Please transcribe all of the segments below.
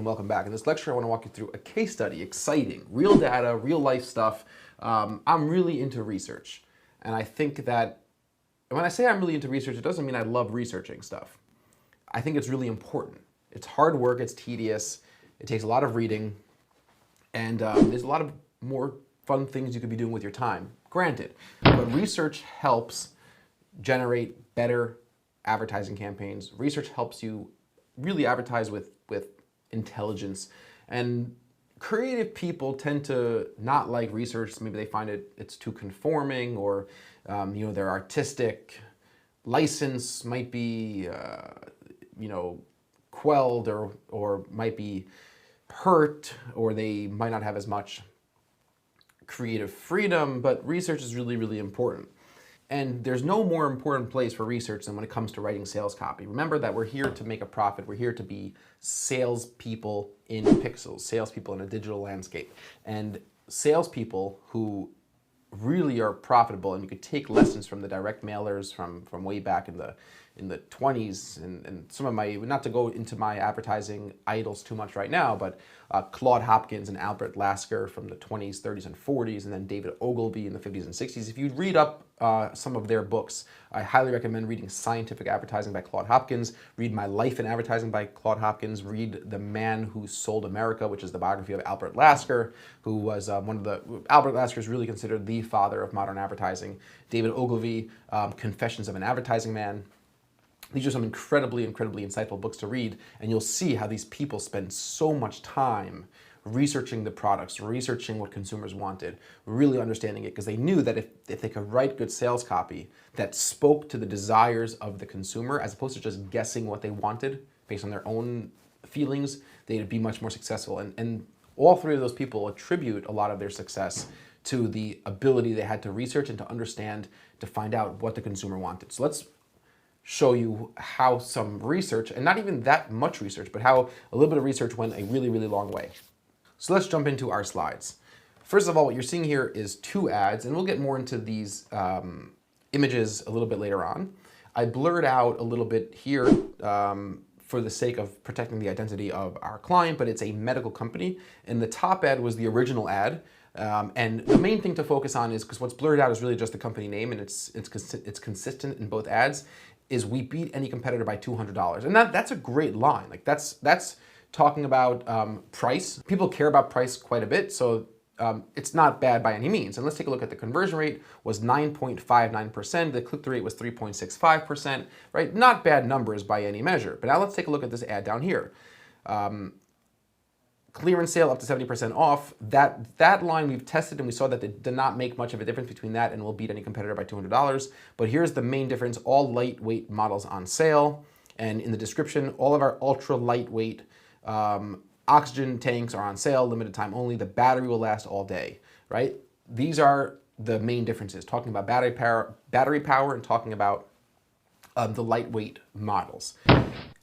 And welcome back. In this lecture, I want to walk you through a case study, exciting, real data, real life stuff. I'm really into research. And I think that when I say I'm really into research, it doesn't mean I love researching stuff. I think it's really important. It's hard work, it's tedious, it takes a lot of reading, and there's a lot of more fun things you could be doing with your time, granted. But research helps generate better advertising campaigns. Research helps you really advertise with intelligence. And creative people tend to not like research. Maybe they find it's too conforming, or their artistic license might be quelled or might be hurt, or they might not have as much creative freedom. But research is really, really important. And there's no more important place for research than when it comes to writing sales copy. Remember that we're here to make a profit. We're here to be salespeople in pixels, salespeople in a digital landscape. And salespeople who really are profitable, and you could take lessons from the direct mailers from way back in the 20s, and some of my, not to go into my advertising idols too much right now, but Claude Hopkins and Albert Lasker from the 20s, 30s, and 40s, and then David Ogilvy in the 50s and 60s. If you read up some of their books, I highly recommend reading Scientific Advertising by Claude Hopkins, read My Life in Advertising by Claude Hopkins, read The Man Who Sold America, which is the biography of Albert Lasker, who was Albert Lasker is really considered the father of modern advertising. David Ogilvy, Confessions of an Advertising Man. These are some incredibly, incredibly insightful books to read, and you'll see how these people spend so much time researching the products, researching what consumers wanted, really understanding it, because they knew that if they could write good sales copy that spoke to the desires of the consumer, as opposed to just guessing what they wanted based on their own feelings, they'd be much more successful. And all three of those people attribute a lot of their success to the ability they had to research and to understand, to find out what the consumer wanted. So let's show you how some research, and not even that much research, but how a little bit of research went a really, really long way. So let's jump into our slides. First of all, what you're seeing here is two ads, and we'll get more into these images a little bit later on. I blurred out a little bit here for the sake of protecting the identity of our client, but it's a medical company. And the top ad was the original ad. And the main thing to focus on is, because what's blurred out is really just the company name, and it's consistent in both ads, is we beat any competitor by $200. And that's a great line. Like that's talking about price. People care about price quite a bit, so it's not bad by any means. And let's take a look at the conversion rate was 9.59%. The click-through rate was 3.65%, right? Not bad numbers by any measure. But now let's take a look at this ad down here. Clearance sale up to 70% off. That line we've tested, and we saw that it did not make much of a difference between that and will beat any competitor by $200. But here's the main difference: all lightweight models on sale. And in the description, all of our ultra lightweight oxygen tanks are on sale, limited time only. The battery will last all day, right? These are the main differences, talking about battery power and talking about the lightweight models.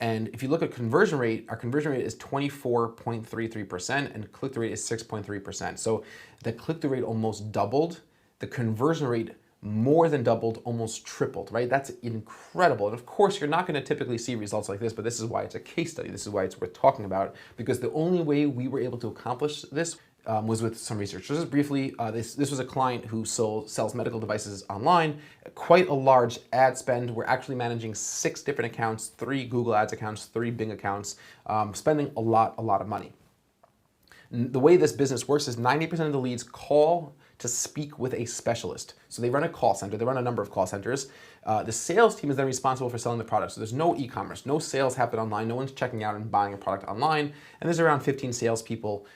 And if you look at conversion rate, our conversion rate is 24.33% and click-through rate is 6.3%. So the click-through rate almost doubled. The conversion rate more than doubled, almost tripled, right? That's incredible. And of course, you're not going to typically see results like this, but this is why it's a case study. This is why it's worth talking about, because the only way we were able to accomplish this was with some research. So just briefly, this was a client who sells medical devices online, quite a large ad spend. We're actually managing 6 different accounts, 3 Google Ads accounts, 3 Bing accounts, spending a lot of money. The way this business works is 90% of the leads call to speak with a specialist. So they run a call center, they run a number of call centers. The sales team is then responsible for selling the product. So there's no e-commerce, no sales happen online, no one's checking out and buying a product online, and there's around 15 salespeople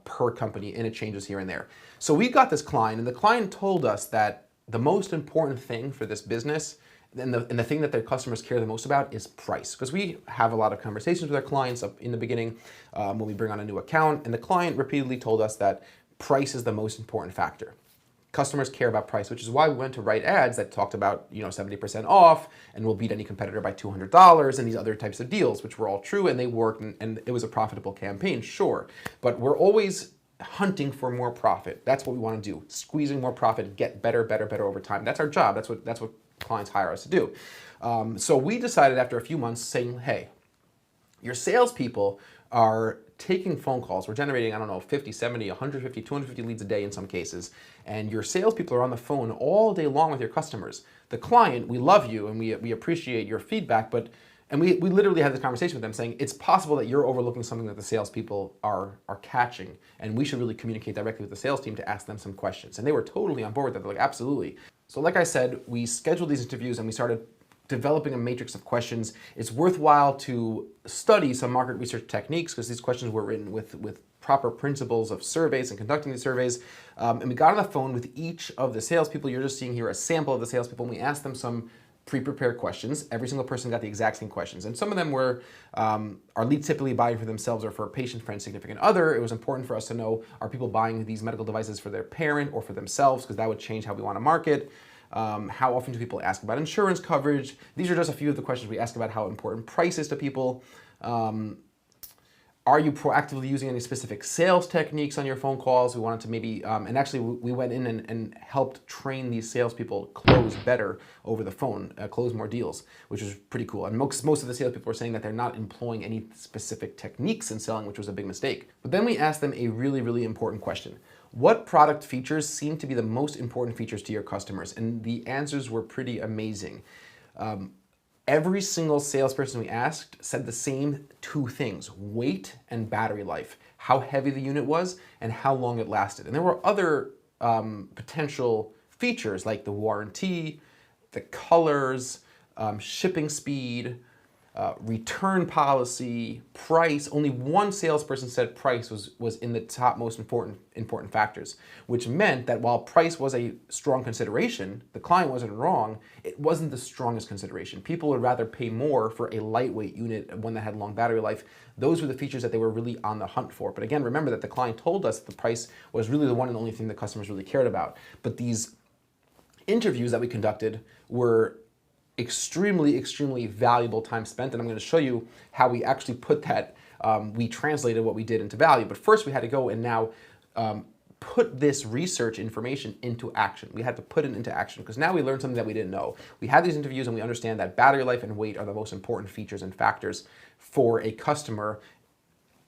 per company, and it changes here and there. So we got this client, and the client told us that the most important thing for this business, and the thing that their customers care the most about, is price. Because we have a lot of conversations with our clients up in the beginning when we bring on a new account, and the client repeatedly told us that price is the most important factor. Customers care about price, which is why we went to write ads that talked about 70% off and will beat any competitor by $200 and these other types of deals, which were all true, and they worked, and it was a profitable campaign, sure. But we're always hunting for more profit. That's what we want to do. Squeezing more profit, get better over time. That's our job. That's what clients hire us to do. So we decided after a few months saying, hey, your salespeople are taking phone calls. We're generating, I don't know, 50, 70, 150, 250 leads a day in some cases. And your salespeople are on the phone all day long with your customers. The client, we love you and we appreciate your feedback, and we literally had this conversation with them saying, it's possible that you're overlooking something that the salespeople are catching, and we should really communicate directly with the sales team to ask them some questions. And they were totally on board with that. They're like, absolutely. So like I said, we scheduled these interviews and we started developing a matrix of questions. It's worthwhile to study some market research techniques because these questions were written with proper principles of surveys and conducting these surveys. And we got on the phone with each of the salespeople. You're just seeing here a sample of the salespeople, and we asked them some pre-prepared questions. Every single person got the exact same questions. And some of them were, are leads typically buying for themselves or for a patient, friend, significant other? It was important for us to know, are people buying these medical devices for their parent or for themselves? Because that would change how we want to market. How often do people ask about insurance coverage? These are just a few of the questions we ask about how important price is to people. Are you proactively using any specific sales techniques on your phone calls? We wanted to maybe, and actually we went in and helped train these salespeople close better over the phone, close more deals, which was pretty cool. And most of the salespeople were saying that they're not employing any specific techniques in selling, which was a big mistake. But then we asked them a really, really important question. What product features seem to be the most important features to your customers? And the answers were pretty amazing. Every single salesperson we asked said the same two things: weight and battery life, how heavy the unit was and how long it lasted. And there were other potential features like the warranty, the colors, shipping speed, return policy, price. Only one salesperson said price was in the top most important factors, which meant that while price was a strong consideration, the client wasn't wrong, it wasn't the strongest consideration. People would rather pay more for a lightweight unit, one that had long battery life. Those were the features that they were really on the hunt for. But again, remember that the client told us that the price was really the one and only thing the customers really cared about. But these interviews that we conducted were extremely valuable time spent, and I'm going to show you how we actually put that, we translated what we did into value. But first we had to go and now put this research information into action. We had to put it into action because now we learned something that we didn't know. We had these interviews and we understand that battery life and weight are the most important features and factors for a customer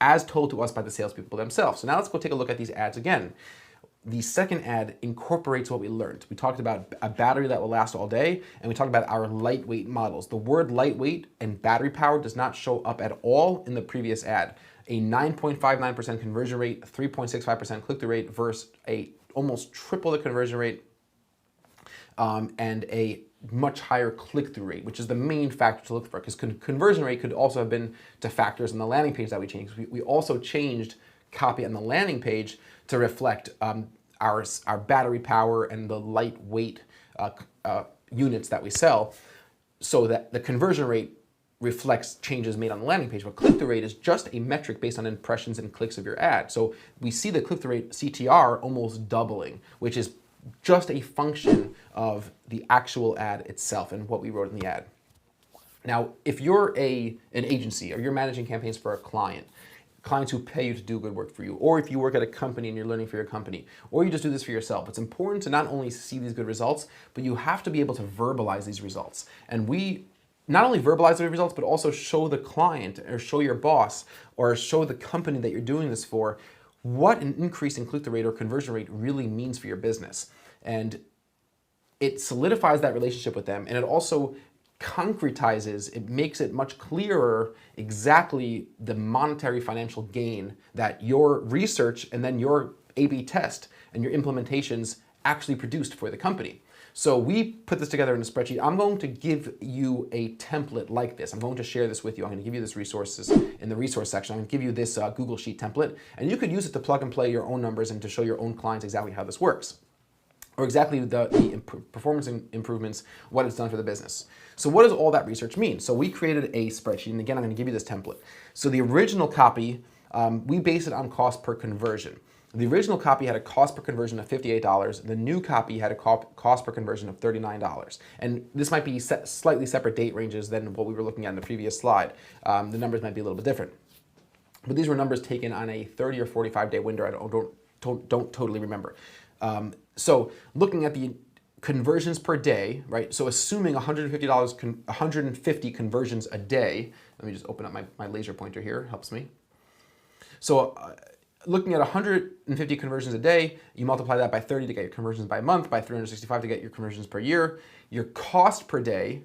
as told to us by the salespeople themselves. So now let's go take a look at these ads again. The second ad incorporates what we learned. We talked about a battery that will last all day, and we talked about our lightweight models. The word lightweight and battery power does not show up at all in the previous ad. A 9.59% conversion rate, 3.65% click-through rate versus a almost triple the conversion rate, and a much higher click-through rate, which is the main factor to look for, because conversion rate could also have been to factors in the landing page that we changed. We also changed copy on the landing page to reflect our battery power and the lightweight units that we sell, so that the conversion rate reflects changes made on the landing page. But click-through rate is just a metric based on impressions and clicks of your ad. So we see the click-through rate, CTR, almost doubling, which is just a function of the actual ad itself and what we wrote in the ad. Now, if you're an agency or you're managing campaigns for a clients who pay you to do good work for you, or if you work at a company and you're learning for your company, or you just do this for yourself, it's important to not only see these good results, but you have to be able to verbalize these results. And we not only verbalize the results, but also show the client or show your boss or show the company that you're doing this for what an increase in click-through rate or conversion rate really means for your business. And it solidifies that relationship with them, and it also concretizes, it makes it much clearer exactly the monetary financial gain that your research and then your A/B test and your implementations actually produced for the company. So we put this together in a spreadsheet. I'm going to give you a template like this. I'm going to share this with you. I'm going to give you this resources in the resource section. I'm going to give you this Google Sheet template, and you could use it to plug and play your own numbers and to show your own clients exactly how this works, or exactly the performance improvements, what it's done for the business. So what does all that research mean? So we created a spreadsheet, and again, I'm going to give you this template. So the original copy, we based it on cost per conversion. The original copy had a cost per conversion of $58. The new copy had a cost per conversion of $39. And this might be slightly separate date ranges than what we were looking at in the previous slide. The numbers might be a little bit different. But these were numbers taken on a 30 or 45-day window. I don't totally remember. So looking at the conversions per day, right? So assuming $150 conversions a day. Let me just open up my laser pointer here, helps me. So looking at 150 conversions a day, you multiply that by 30 to get your conversions by month, by 365 to get your conversions per year. Your cost per day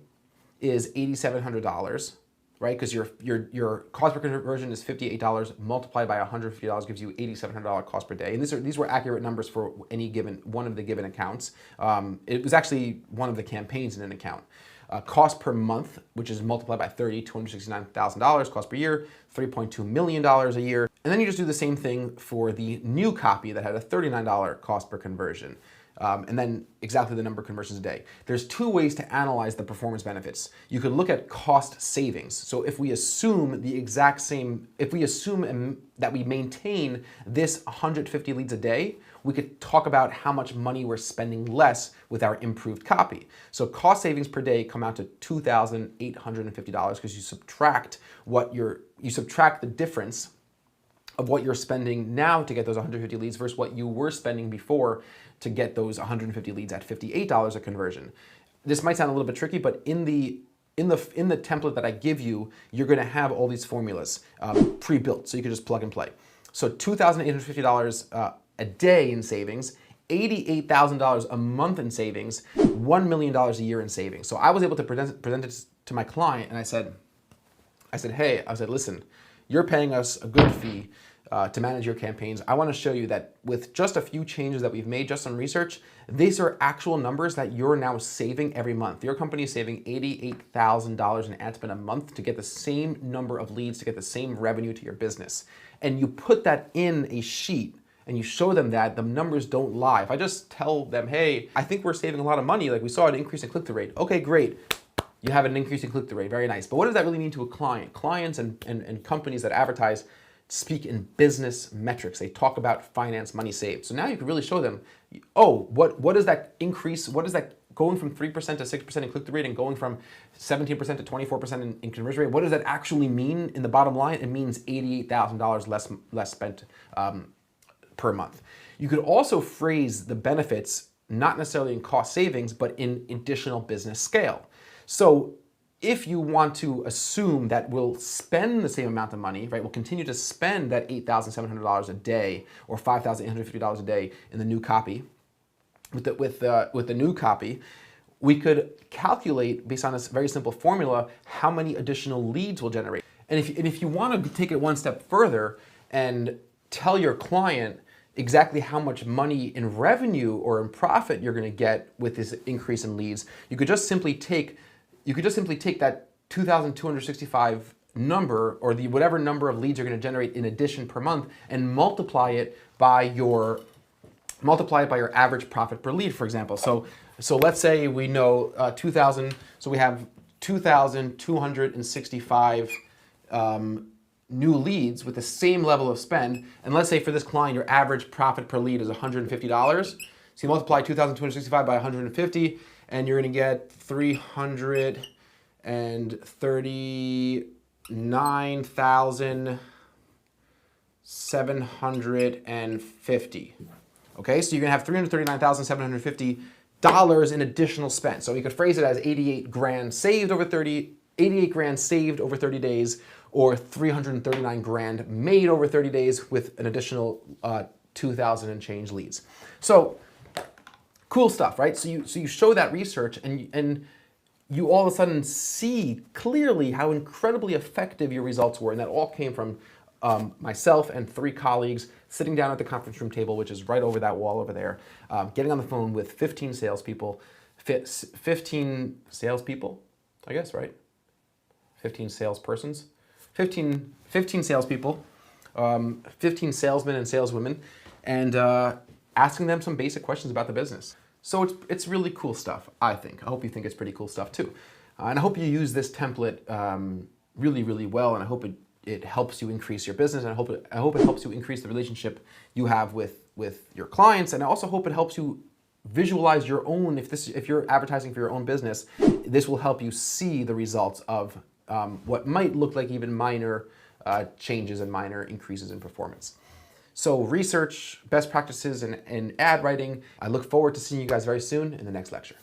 is $8,700, right? Because your cost per conversion is $58, multiplied by $150 gives you $8,700 cost per day. And these were accurate numbers for any given one of the given accounts. It was actually one of the campaigns in an account. Cost per month, which is multiplied by 30, $269,000. Cost per year, $3.2 million a year. And then you just do the same thing for the new copy that had a $39 cost per conversion. And then exactly the number of conversions a day. There's two ways to analyze the performance benefits. You could look at cost savings. So if we assume the exact same, if we assume that we maintain this 150 leads a day, we could talk about how much money we're spending less with our improved copy. So cost savings per day come out to $2,850 because you subtract the difference of what you're spending now to get those 150 leads versus what you were spending before to get those 150 leads at $58 a conversion. This might sound a little bit tricky, but in the template that I give you, you're going to have all these formulas pre-built, so you can just plug and play. So $2,850 a day in savings, $88,000 a month in savings, $1 million a year in savings. So I was able to present it to my client, and I said, hey, listen, you're paying us a good fee to manage your campaigns. I want to show you that with just a few changes that we've made, just some research, these are actual numbers that you're now saving every month. Your company is saving $88,000 in ad spend a month to get the same number of leads, to get the same revenue to your business. And you put that in a sheet and you show them that the numbers don't lie. If I just tell them, hey, I think we're saving a lot of money, like we saw an increase in click-through rate. Okay, great. You have an increase in click-through rate, very nice. But what does that really mean to a client? Clients and companies that advertise speak in business metrics. They talk about finance, money saved. So now you can really show them, oh, what is that increase? What is that going from 3% to 6% in click-through rate and going from 17% to 24% in conversion rate? What does that actually mean in the bottom line? It means $88,000 less spent per month. You could also phrase the benefits not necessarily in cost savings, but in additional business scale. So if you want to assume that we'll spend the same amount of money, right, we'll continue to spend that $8,700 a day or $5,850 a day in the new copy, with the new copy, we could calculate based on this very simple formula how many additional leads we'll generate. And if you want to take it one step further and tell your client exactly how much money in revenue or in profit you're going to get with this increase in leads, you could just simply take that 2,265 number or the whatever number of leads you're going to generate in addition per month and multiply it by your average profit per lead, for example. So let's say we know 2,000. So we have 2,265 new leads with the same level of spend. And let's say for this client, your average profit per lead is $150. So you multiply 2,265 by 150, and you're going to get 339,750. Okay, so you're going to have $339,750 in additional spend. So you could phrase it as 88 grand saved over 30 days, or 339 grand made over 30 days with an additional 2,000 and change leads. So cool stuff, right? So you show that research and you all of a sudden see clearly how incredibly effective your results were. And that all came from myself and 3 colleagues sitting down at the conference room table, which is right over that wall over there, getting on the phone with 15 salespeople, 15 salespeople, I guess, right? 15 salespersons, 15 salespeople, 15 salesmen and saleswomen, and asking them some basic questions about the business. So it's really cool stuff, I think. I hope you think it's pretty cool stuff too. And I hope you use this template really, really well, and I hope it helps you increase your business, and I hope it helps you increase the relationship you have with your clients, and I also hope it helps you visualize your own, if you're advertising for your own business, this will help you see the results of what might look like even minor changes and minor increases in performance. So research, best practices in ad writing. I look forward to seeing you guys very soon in the next lecture.